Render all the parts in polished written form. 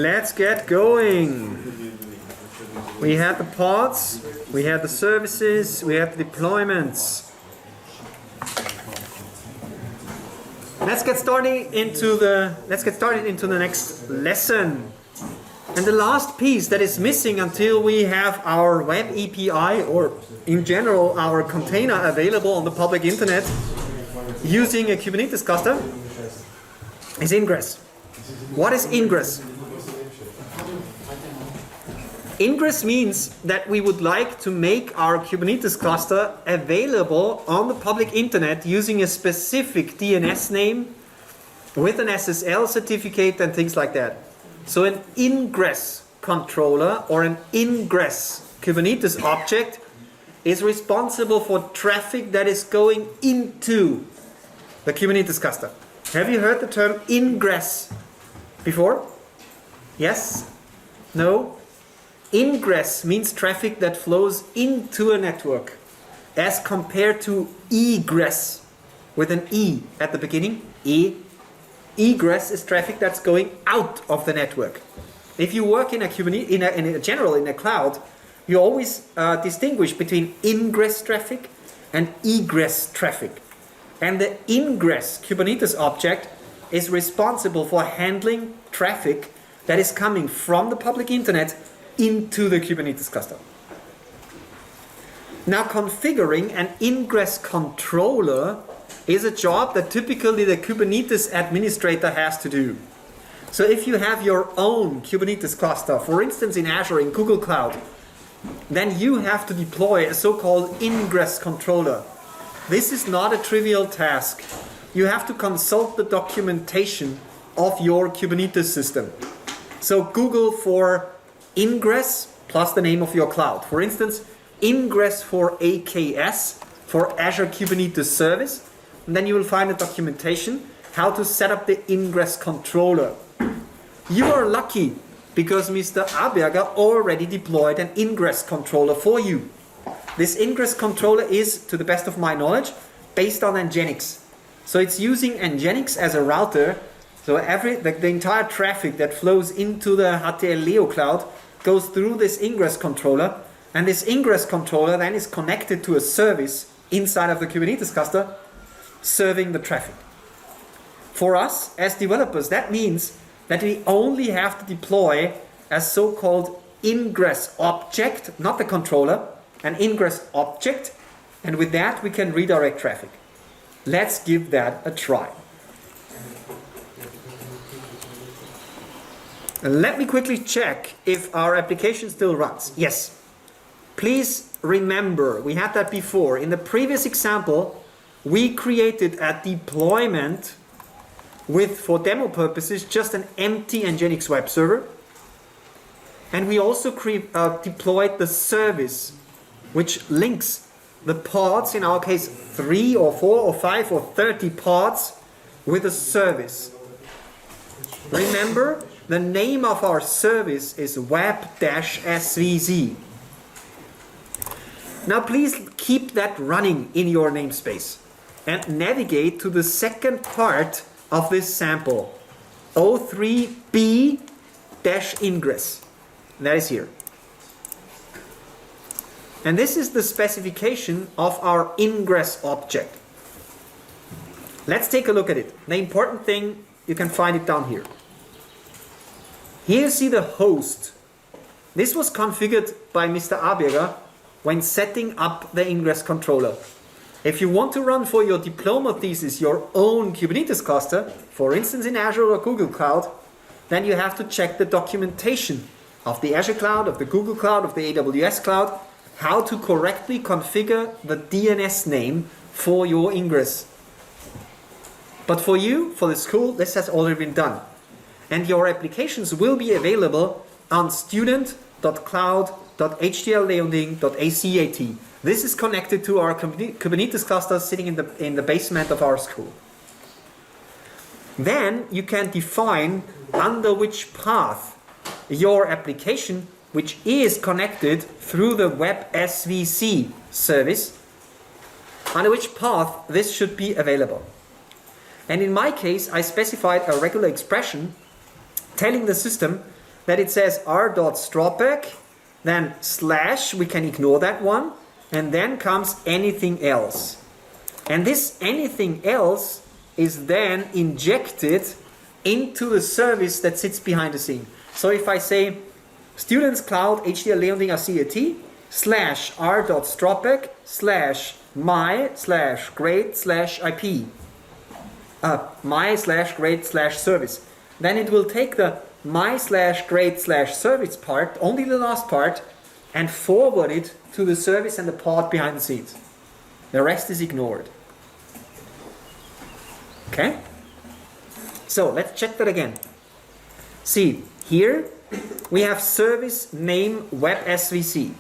let's get going. We had the pods, we had the services, we had the deployments. Let's get started into the next lesson. And the last piece that is missing until we have our web API, or in general our container, available on the public internet using a Kubernetes cluster, is Ingress. What is Ingress? Ingress means that we would like to make our Kubernetes cluster available on the public internet using a specific DNS name with an SSL certificate and things like that. So an ingress controller or an ingress Kubernetes object is responsible for traffic that is going into the Kubernetes cluster. Have you heard the term ingress before? Yes? No? Ingress means traffic that flows into a network as compared to egress with an E at the beginning. Egress is traffic that's going out of the network. If you work in a Kubernetes, in a cloud, you always distinguish between ingress traffic and egress traffic. And the ingress Kubernetes object is responsible for handling traffic that is coming from the public internet into the Kubernetes cluster. Now, configuring an ingress controller is a job that typically the Kubernetes administrator has to do. So if you have your own Kubernetes cluster, for instance in Azure, in Google Cloud, then you have to deploy a so-called ingress controller. This is not a trivial task. You have to consult the documentation of your Kubernetes system. So Google for Ingress plus the name of your cloud. For instance, Ingress for AKS, for Azure Kubernetes Service. And then you will find a documentation how to set up the Ingress controller. You are lucky because Mr. Aberger already deployed an Ingress controller for you. This Ingress controller is, to the best of my knowledge, based on Nginx. So it's using Nginx as a router. So the entire traffic that flows into the HTL Leo cloud goes through this Ingress controller, and this Ingress controller then is connected to a service inside of the Kubernetes cluster serving the traffic. For us as developers, that means that we only have to deploy a so-called ingress object, not the controller, an ingress object, and with that we can redirect traffic. Let's give that a try. Let me quickly check if our application still runs. Yes. Please remember, we had that before. In the previous example, we created a deployment with, for demo purposes, just an empty Nginx web server. And we also deployed the service, which links the pods, in our case 3 or 4 or 5 or 30 pods, with a service. Remember, the name of our service is web-svz. Now please keep that running in your namespace and navigate to the second part of this sample, O3B-ingress. That is here. And this is the specification of our ingress object. Let's take a look at it. The important thing, you can find it down here. Here you see the host. This was configured by Mr. Aberger when setting up the ingress controller. If you want to run for your diploma thesis your own Kubernetes cluster, for instance in Azure or Google Cloud, then you have to check the documentation of the Azure Cloud, of the Google Cloud, of the AWS Cloud, how to correctly configure the DNS name for your ingress. But for you, for the school, this has already been done. And your applications will be available on student.cloud.htl-leonding.acat. This is connected to our Kubernetes cluster sitting in the basement of our school. Then you can define under which path your application, which is connected through the web-svc service, under which path this should be available. And in my case, I specified a regular expression telling the system that it says r.stropek, then slash, we can ignore that one, and then comes anything else. And this anything else is then injected into the service that sits behind the scene. So if I say students cloud HTL Leonding CAT slash r.stropek slash my slash grade slash IP, my slash grade slash service, then it will take the my slash grade slash service part, only the last part, and forward it to the service and the pod behind the scenes. The rest is ignored. Okay? So let's check that again. See, here we have service name web SVC.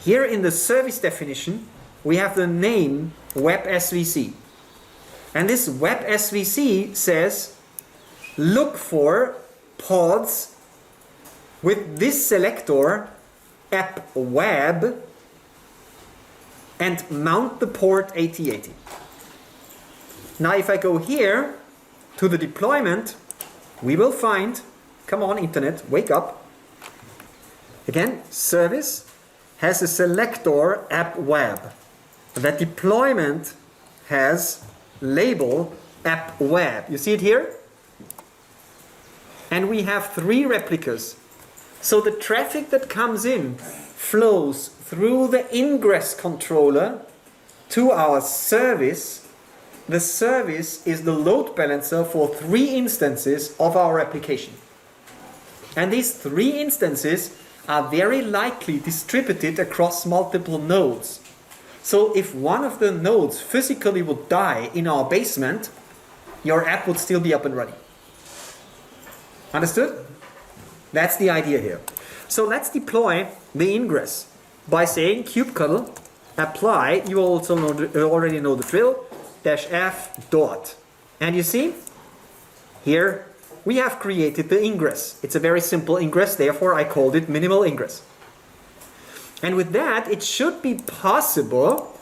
Here in the service definition, we have the name web SVC. And this web SVC says, look for pods with this selector app web and mount the port 8080. Now if I go here to the deployment, we will find, come on internet, wake up. Again, service has a selector app web. The deployment has label app web. You see it here? And we have 3 replicas. So the traffic that comes in flows through the Ingress controller to our service. The service is the load balancer for 3 instances of our application. And these 3 instances are very likely distributed across multiple nodes. So if one of the nodes physically would die in our basement, your app would still be up and running. Understood? That's the idea here. So let's deploy the Ingress by saying kubectl apply, you also already know the drill, -f dot. And you see, here we have created the Ingress. It's a very simple Ingress, therefore I called it minimal Ingress. And with that, it should be possible,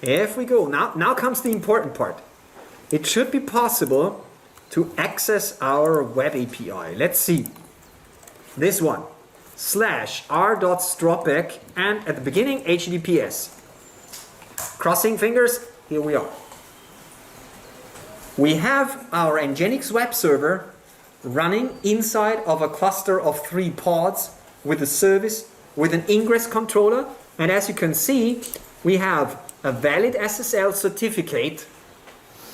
if we go, now comes the important part. It should be possible to access our web API. Let's see. This one, /r.stropek, and at the beginning, HTTPS. Crossing fingers, here we are. We have our Nginx web server running inside of a cluster of 3 pods with a service, with an Ingress controller. And as you can see, we have a valid SSL certificate.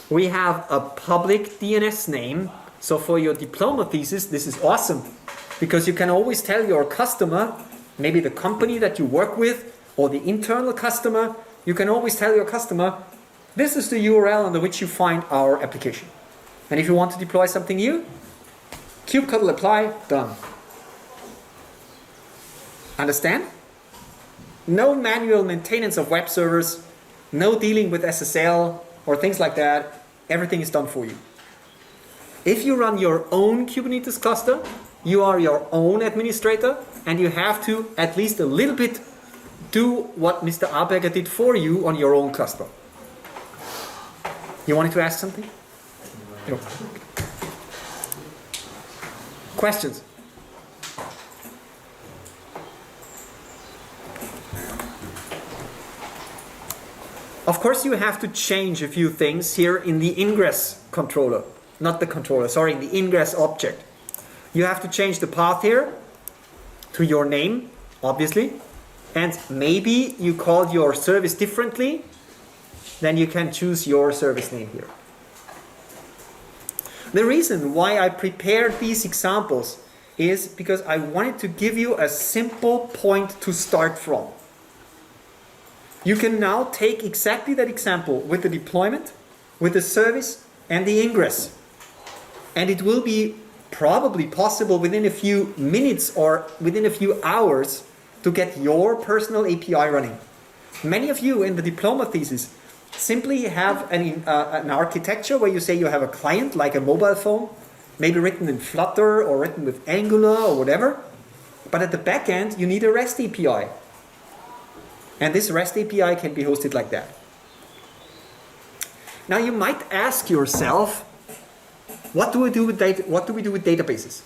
We have a public DNS name. So for your diploma thesis, this is awesome, because you can always tell your customer, maybe the company that you work with or the internal customer, you can always tell your customer, this is the URL under which you find our application. And if you want to deploy something new, kubectl apply, done. Understand? No manual maintenance of web servers, no dealing with SSL or things like that. Everything is done for you. If you run your own Kubernetes cluster, you are your own administrator, and you have to at least a little bit do what Mr. Aberger did for you on your own cluster. You wanted to ask something? No. Questions? Of course, you have to change a few things here in the Ingress controller. Not the controller, sorry, in the Ingress object. You have to change the path here to your name, obviously. And maybe you called your service differently. Then you can choose your service name here. The reason why I prepared these examples is because I wanted to give you a simple point to start from. You can now take exactly that example with the deployment, with the service, and the Ingress. And it will be probably possible within a few minutes or within a few hours to get your personal API running. Many of you in the diploma thesis simply have an architecture where you say you have a client like a mobile phone, maybe written in Flutter or written with Angular or whatever. But at the back end, you need a REST API. And this REST API can be hosted like that. Now you might ask yourself, what do we do with databases?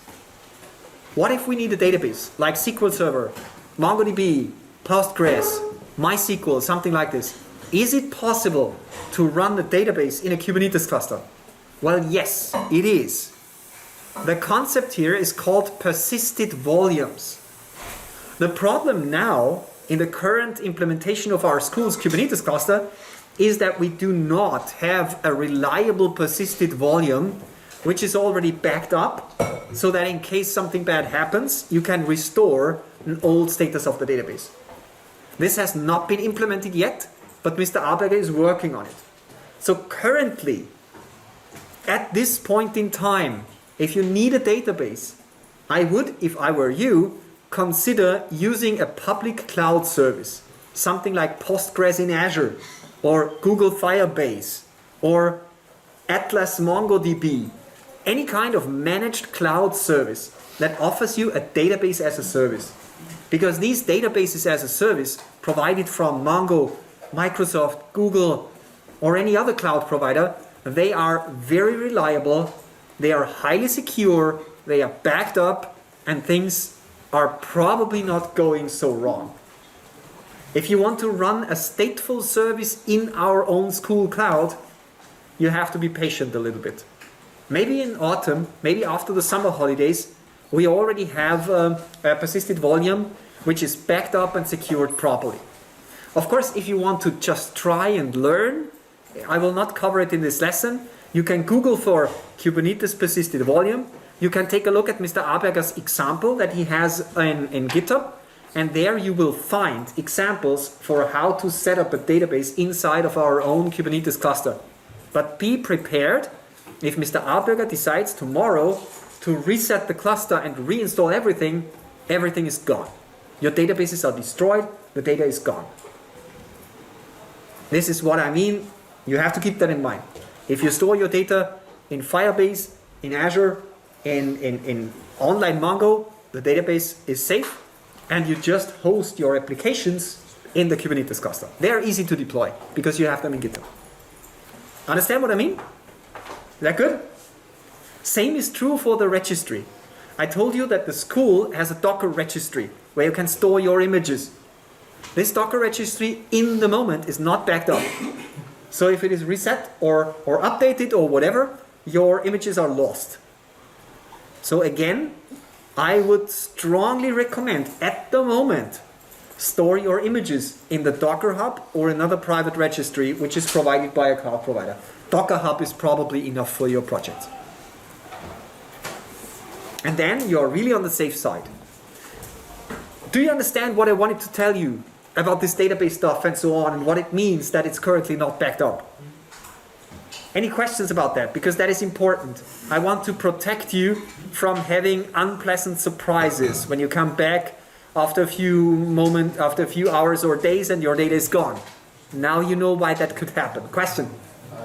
What if we need a database like SQL Server, MongoDB, Postgres, MySQL, something like this? Is it possible to run the database in a Kubernetes cluster? Well, yes, it is. The concept here is called persisted volumes. The problem now in the current implementation of our school's Kubernetes cluster is that we do not have a reliable persisted volume which is already backed up, so that in case something bad happens, you can restore an old status of the database. This has not been implemented yet, but Mr. Aberger is working on it. So currently, at this point in time, if you need a database, I would, if I were you, consider using a public cloud service, something like Postgres in Azure, or Google Firebase, or Atlas MongoDB, any kind of managed cloud service that offers you a database as a service. Because these databases as a service provided from Mongo, Microsoft, Google, or any other cloud provider, they are very reliable, they are highly secure, they are backed up, and things are probably not going so wrong. If you want to run a stateful service in our own school cloud, you have to be patient a little bit. Maybe in autumn, maybe after the summer holidays, we already have a persisted volume which is backed up and secured properly. Of course, if you want to just try and learn, I will not cover it in this lesson. You can Google for Kubernetes persisted volume. You can take a look at Mr. Aberger's example that he has in GitHub, and there you will find examples for how to set up a database inside of our own Kubernetes cluster. But be prepared. If Mr. Aberger decides tomorrow to reset the cluster and reinstall everything, everything is gone. Your databases are destroyed, the data is gone. This is what I mean. You have to keep that in mind. If you store your data in Firebase, in Azure, in online Mongo, the database is safe, and you just host your applications in the Kubernetes cluster. They're easy to deploy because you have them in GitHub. Understand what I mean? Is that good? Same is true for the registry. I told you that the school has a Docker registry where you can store your images. This Docker registry in the moment is not backed up. So if it is reset or updated or whatever, your images are lost. So again, I would strongly recommend at the moment store your images in the Docker Hub or another private registry which is provided by a cloud provider. Docker Hub is probably enough for your project. And then you're really on the safe side. Do you understand what I wanted to tell you about this database stuff and so on, and what it means that it's currently not backed up? Any questions about that? Because that is important. I want to protect you from having unpleasant surprises when you come back after a few hours or days and your data is gone. Now you know why that could happen. Question?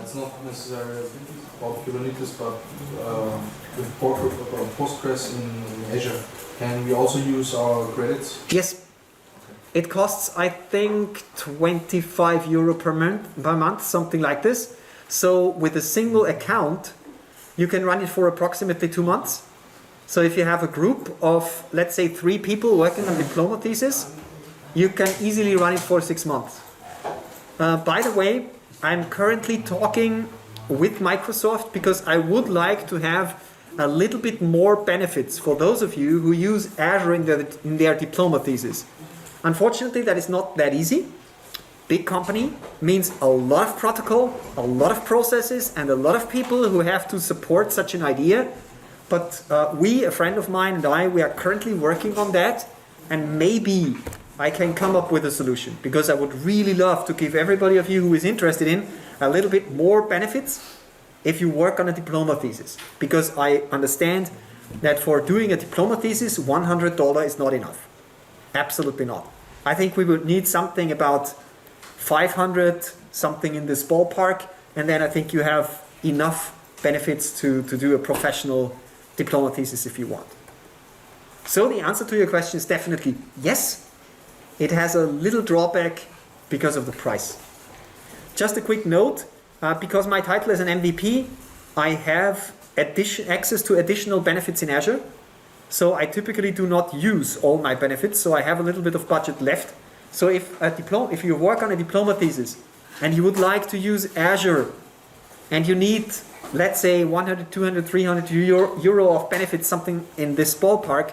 It's not necessarily about Kubernetes, but with Postgres in Azure, can we also use our credits? Yes. It costs, I think, 25 euro per month, something like this. So with a single account, you can run it for approximately 2 months. So if you have a group of, let's say, 3 people working on diploma thesis, you can easily run it for 6 months. By the way, I'm currently talking with Microsoft because I would like to have a little bit more benefits for those of you who use Azure in their diploma thesis. Unfortunately, that is not that easy. Big company means a lot of protocol, a lot of processes, and a lot of people who have to support such an idea. But a friend of mine and I, we are currently working on that, and maybe I can come up with a solution, because I would really love to give everybody of you who is interested in a little bit more benefits if you work on a diploma thesis. Because I understand that for doing a diploma thesis, $100 is not enough. Absolutely not. I think we would need something about 500, something in this ballpark, and then I think you have enough benefits to do a professional diploma thesis if you want. So the answer to your question is definitely yes. It has a little drawback because of the price. Just a quick note, because my title is an MVP, I have access to additional benefits in Azure. So I typically do not use all my benefits, so I have a little bit of budget left. So if you work on a diploma thesis and you would like to use Azure and you need, let's say, 100, 200, 300 euro of benefits, something in this ballpark,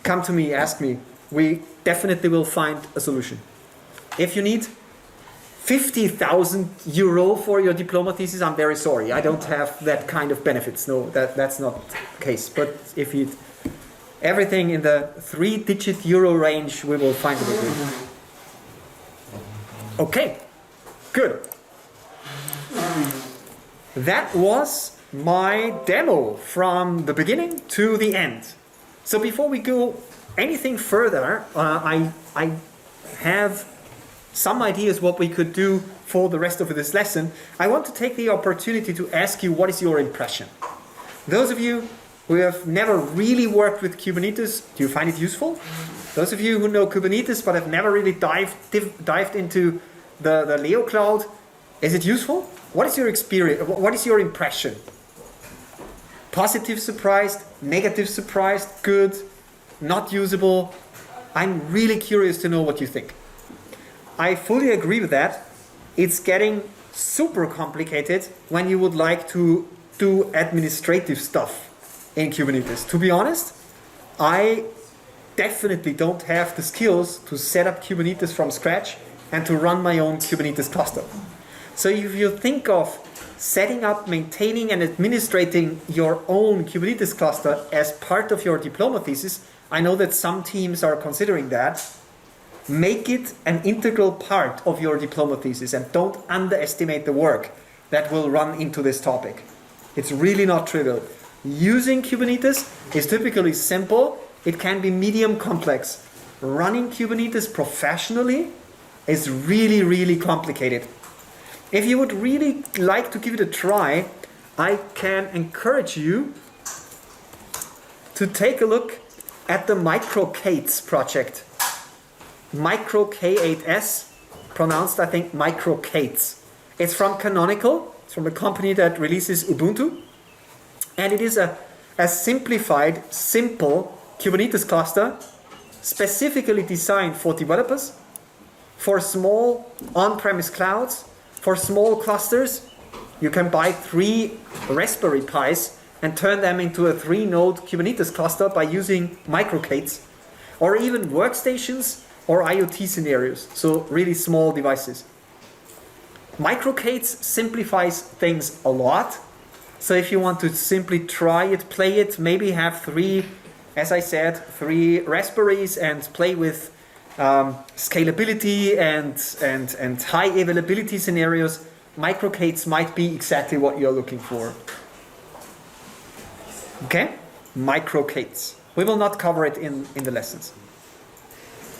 come to me, ask me. We definitely will find a solution. If you need 50,000 euro for your diploma thesis, I'm very sorry. I don't have that kind of benefits. No, that's not the case. But if you everything in the 3-digit euro range, we will find a solution. Okay, good. That was my demo from the beginning to the end. So before we go anything further, I have some ideas what we could do for the rest of this lesson. I want to take the opportunity to ask you, what is your impression? Those of you who have never really worked with Kubernetes, do you find it useful? Those of you who know Kubernetes but have never really dived into the Leo cloud, is it useful? What is your experience? What is your impression? Positive surprised, negative surprised, good, not usable? I'm really curious to know what you think. I fully agree with that. It's getting super complicated when you would like to do administrative stuff in Kubernetes. To be honest, I definitely don't have the skills to set up Kubernetes from scratch and to run my own Kubernetes cluster. So if you think of setting up, maintaining and administrating your own Kubernetes cluster as part of your diploma thesis, I know that some teams are considering that. Make it an integral part of your diploma thesis and don't underestimate the work that will run into this topic. It's really not trivial. Using Kubernetes is typically simple. It can be medium complex. Running Kubernetes professionally is really, really complicated. If you would really like to give it a try, I can encourage you to take a look at the K8s project. Micro K8s, pronounced I think Micro K8s. It's from Canonical. It's from a company that releases Ubuntu. And it is a simplified, simple Kubernetes cluster specifically designed for developers, for small on-premise clouds, for small clusters. You can buy 3 Raspberry Pis and turn them into a 3-node Kubernetes cluster by using Micro K8s, or even workstations or IoT scenarios, so really small devices. Micro K8s simplifies things a lot. So if you want to simply try it, play it, maybe have 3, as I said, 3 Raspberries and play with scalability and high availability scenarios, Micro K8s might be exactly what you're looking for. Okay? Micro K8s. We will not cover it in the lessons.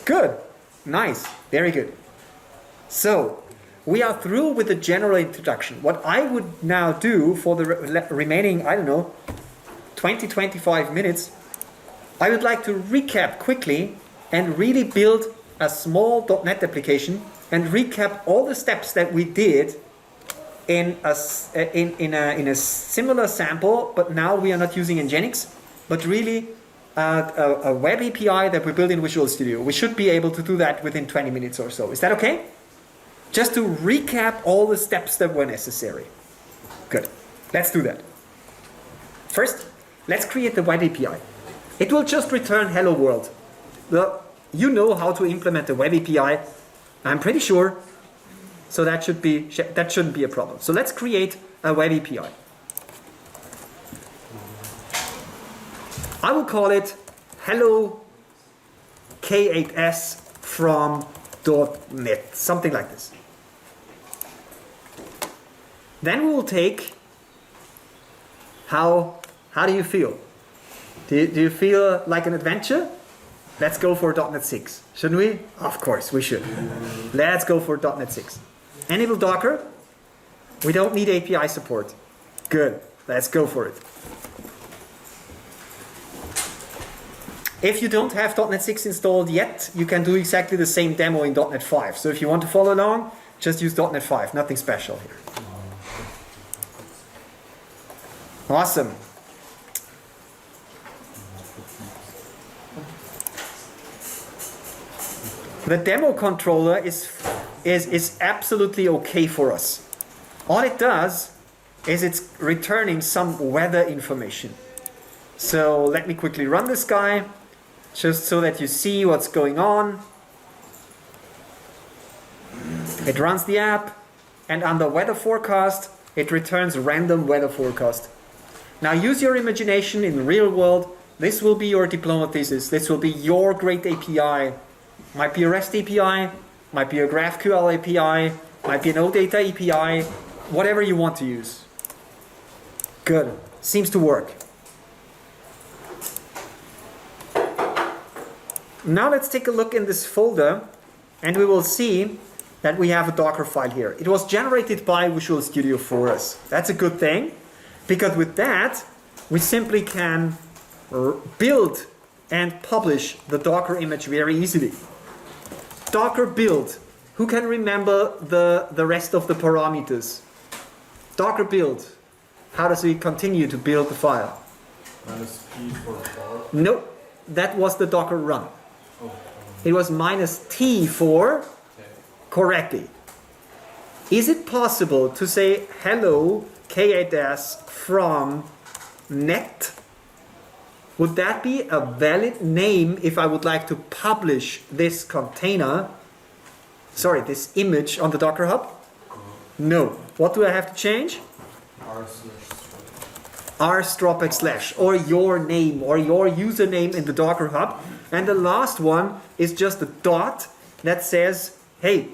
Good. Nice. Very good. So, we are through with the general introduction. What I would now do for the remaining, 20-25 minutes, I would like to recap quickly and really build a small .NET application and recap all the steps that we did in a similar sample, but now we are not using Nginx, but really a web API that we built in Visual Studio. We should be able to do that within 20 minutes or so. Is that okay? Just to recap all the steps that were necessary. Good. Let's do that. First, let's create the web API. It will just return hello world. Well, you know how to implement a web API, I'm pretty sure. So that shouldn't be a problem. So let's create a web API. I will call it hello K8s from .NET, something like this. Then we will take how do you feel? Do you feel like an adventure? Let's go for .NET 6, shouldn't we? Of course, we should. Let's go for .NET 6. Enable Docker. We don't need API support. Good, let's go for it. If you don't have .NET 6 installed yet, you can do exactly the same demo in .NET 5. So if you want to follow along, just use .NET 5, nothing special here. Awesome. The demo controller is absolutely okay for us. All it does is it's returning some weather information. So let me quickly run this guy, just so that you see what's going on. It runs the app, and under weather forecast, it returns random weather forecast. Now use your imagination in the real world. This will be your diploma thesis. This will be your great API. Might be a REST API, might be a GraphQL API, might be an OData API, whatever you want to use. Good. Seems to work. Now let's take a look in this folder, and we will see that we have a Docker file here. It was generated by Visual Studio for us. That's a good thing, because with that, we simply can build and publish the Docker image very easily. Docker build. Who can remember the rest of the parameters? Docker build. How does it continue to build the file? -P for bar. No, that was the Docker run. It was -T for correctly. Is it possible to say hello K8s from net? Would that be a valid name if I would like to publish this container, this image on the Docker Hub? No. What do I have to change? r//, or your name or your username in the Docker Hub. And the last one is just a dot that says, hey,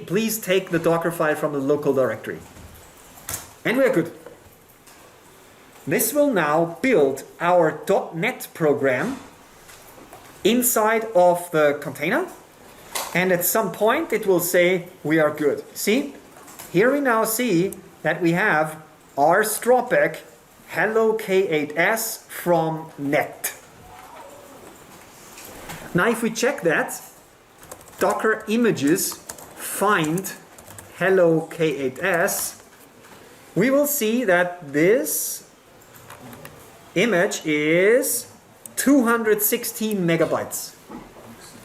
please take the Docker file from the local directory. And we're good. This will now build our .NET program inside of the container, and at some point it will say we are good. See? Here we now see that we have r// hello K8s from net. Now if we check that, Docker images find hello K8s, we will see that this image is 216 megabytes.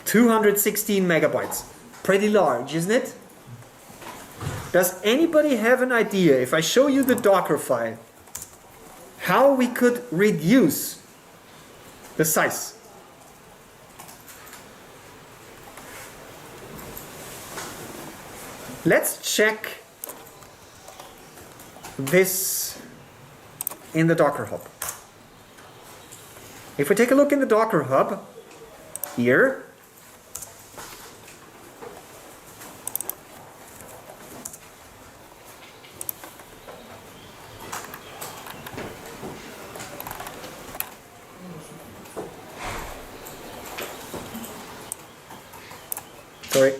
216 megabytes. Pretty large, isn't it? Does anybody have an idea, if I show you the Docker file, how we could reduce the size? Let's check this in the Docker Hub. If we take a look in the Docker Hub, here, sorry,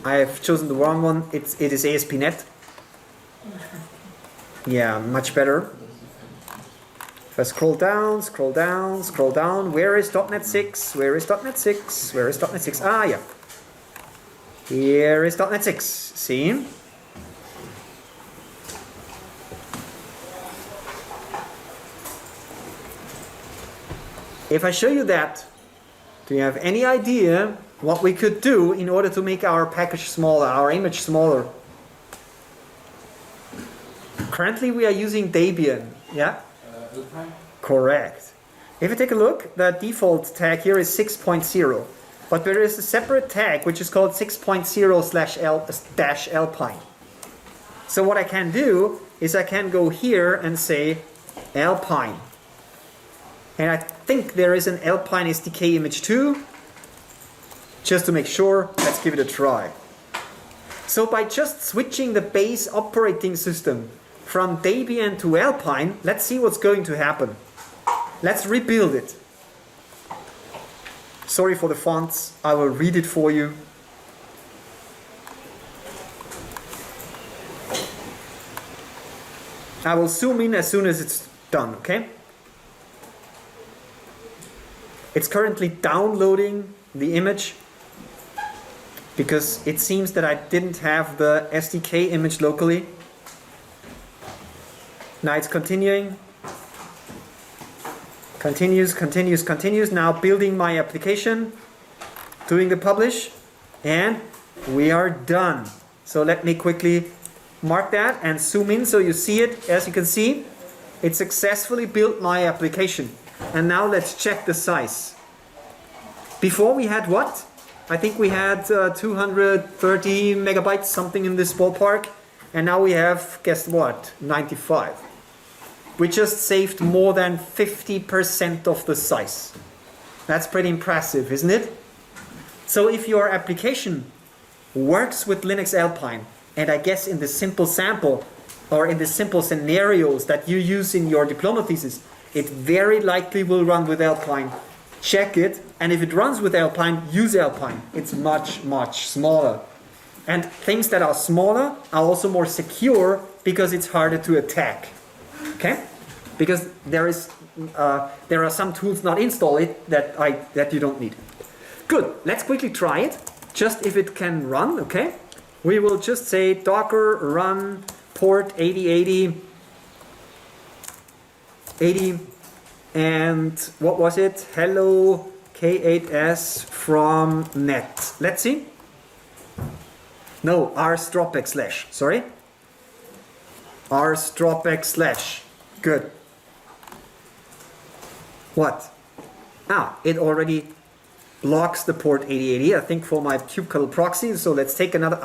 I have chosen the wrong one. It is ASP.NET. Yeah, much better. If I scroll down, scroll down, scroll down, where is .NET 6? Where is .NET 6? Where is .NET 6? Ah, yeah. Here is .NET 6. See? If I show you that, do you have any idea what we could do in order to make our package smaller, our image smaller? Currently we are using Debian, yeah? Correct. If you take a look, the default tag here is 6.0, but there is a separate tag which is called 6.0/Alpine. So what I can do is I can go here and say Alpine. And I think there is an Alpine SDK image too. Just to make sure, let's give it a try. So by just switching the base operating system from Debian to Alpine, let's see what's going to happen. Let's rebuild it. Sorry for the fonts, I will read it for you. I will zoom in as soon as it's done, okay? It's currently downloading the image because it seems that I didn't have the SDK image locally. Now it's continuing. Continues. Now building my application, doing the publish. And we are done. So let me quickly mark that and zoom in so you see it. As you can see, it successfully built my application. And now let's check the size. Before we had what? I think we had 230 megabytes, something in this ballpark. And now we have, guess what, 95. We just saved more than 50% of the size. That's pretty impressive, isn't it? So if your application works with Linux Alpine, and I guess in the simple sample or in the simple scenarios that you use in your diploma thesis, it very likely will run with Alpine. Check it, and if it runs with Alpine, use Alpine. It's much, much smaller. And things that are smaller are also more secure because it's harder to attack. Okay? Because there are some tools not installed that you don't need. Good. Let's quickly try it. Just if it can run, okay? We will just say docker run port 8080 and what was it? Hello K8s from net. Let's see. No, //. Sorry. // Good. What? It already blocks the port 8080, I think, for my kubectl proxy. So let's take another.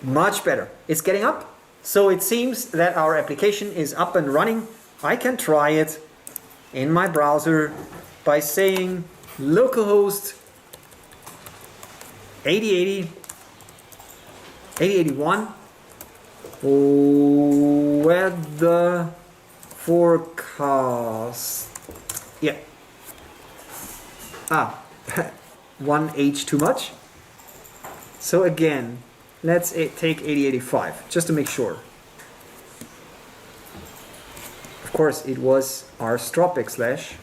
Much better. It's getting up. So it seems that our application is up and running. I can try it in my browser by saying localhost 8080, 8081, weather forecast. Yeah. 1H too much. So again, let's take 8085 just to make sure. Of course, it was //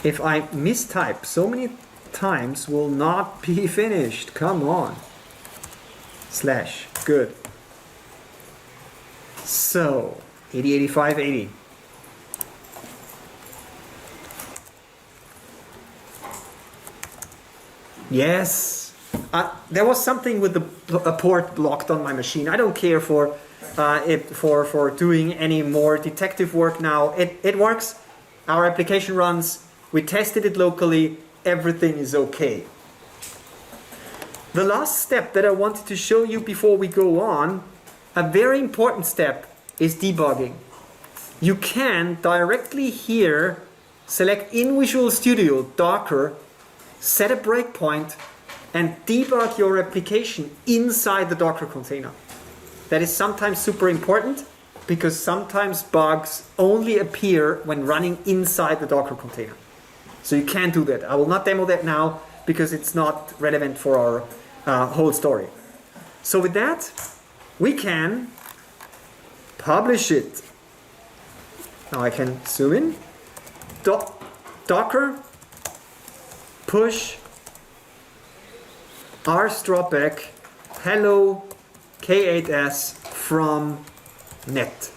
If I mistype so many times, will not be finished. Come on. / Good. So 808580. Yes. There was something with a port blocked on my machine. I don't care for doing any more detective work now. It works. Our application runs. We tested it locally. Everything is okay. The last step that I wanted to show you before we go on, a very important step, is debugging. You can directly here select in Visual Studio Docker, set a breakpoint, and debug your application inside the Docker container. That is sometimes super important because sometimes bugs only appear when running inside the Docker container. So you can do that. I will not demo that now because it's not relevant for our whole story. So with that, we can publish it. Now I can zoom in. Docker push // hello K8s from net.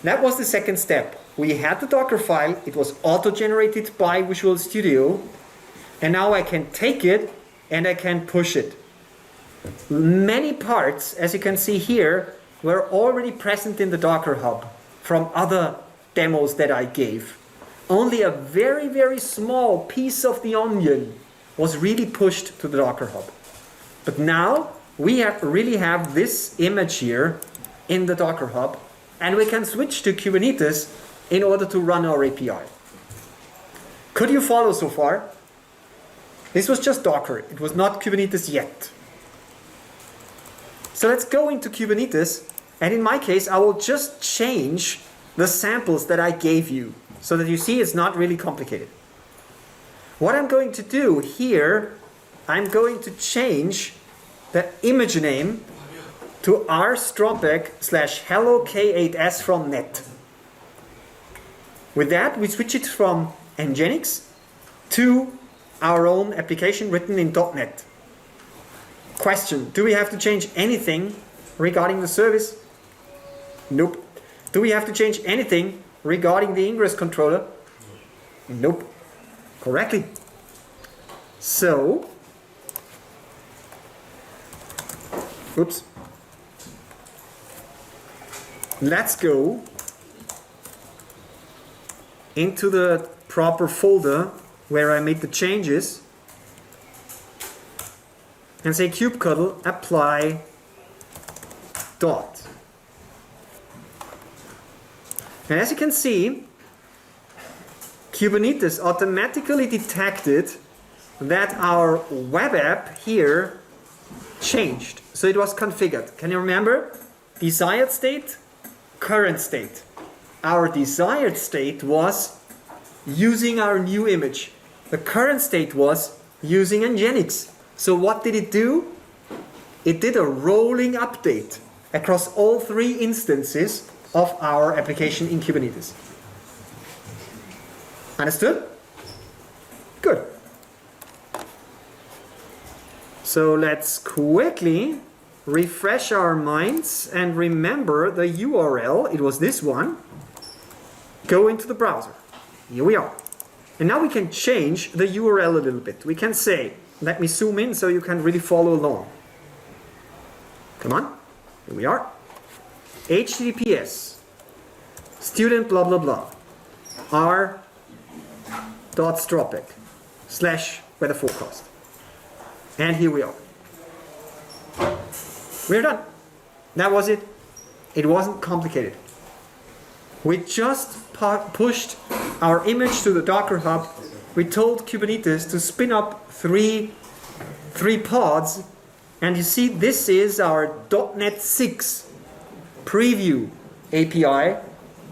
That was the second step. We had the Docker file, it was auto-generated by Visual Studio, and now I can take it and I can push it. Many parts, as you can see here, were already present in the Docker Hub from other demos that I gave. Only a very, very small piece of the onion was really pushed to the Docker Hub. But now we really have this image here in the Docker Hub, and we can switch to Kubernetes in order to run our API. Could you follow so far? This was just Docker. It was not Kubernetes yet. So let's go into Kubernetes, and in my case, I will just change the samples that I gave you so that you see it's not really complicated. What I'm going to do here, I'm going to change the image name to //hello K8s from net. With that, we switch it from Nginx to our own application written in .NET. Question, do we have to change anything regarding the service? Nope. Do we have to change anything regarding the Ingress controller? Nope. Correctly. So, oops. Let's go into the proper folder where I made the changes and say kubectl apply dot. And as you can see, Kubernetes automatically detected that our web app here changed. So it was configured. Can you remember? Desired state, current state. Our desired state was using our new image. The current state was using Nginx. So what did it do? It did a rolling update across all 3 instances of our application in Kubernetes. Understood? Good. So let's quickly refresh our minds and remember the URL. It was this one. Go into the browser. Here we are. And now we can change the URL a little bit. We can say, let me zoom in so you can really follow along. Come on. Here we are. HTTPS student blah blah blah r.stropik / weather forecast. And here we are. We're done. That was it. It wasn't complicated. We just pushed our image to the Docker Hub. We told Kubernetes to spin up three pods. And you see, this is our .NET 6 preview API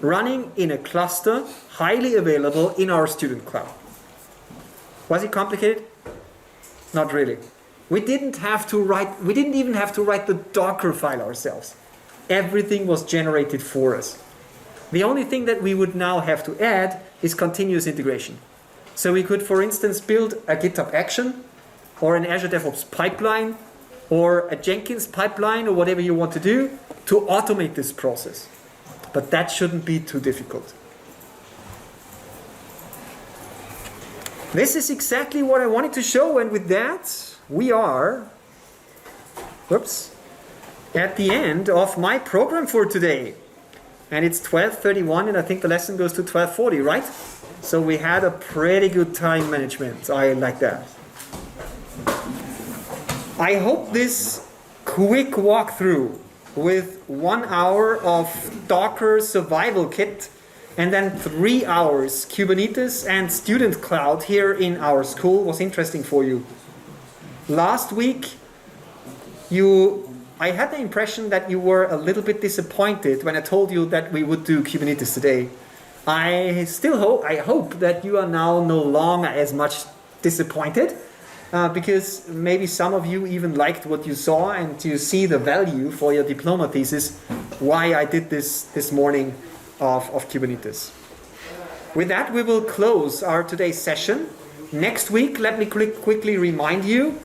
running in a cluster, highly available in our student cloud. Was it complicated? Not really. We didn't even have to write the Docker file ourselves. Everything was generated for us. The only thing that we would now have to add is continuous integration. So we could, for instance, build a GitHub action or an Azure DevOps pipeline or a Jenkins pipeline or whatever you want to do to automate this process. But that shouldn't be too difficult. This is exactly what I wanted to show, and with that, we are at the end of my program for today. And it's 12:31, and I think the lesson goes to 12:40, right? So we had a pretty good time management. I like that. I hope this quick walkthrough with 1 hour of Docker survival kit and then 3 hours Kubernetes and student cloud here in our school was interesting for you. Last week, I had the impression that you were a little bit disappointed when I told you that we would do Kubernetes today. I hope that you are now no longer as much disappointed, because maybe some of you even liked what you saw and you see the value for your diploma thesis why I did this morning of Kubernetes. With that, we will close our today's session. Next week, let me quickly remind you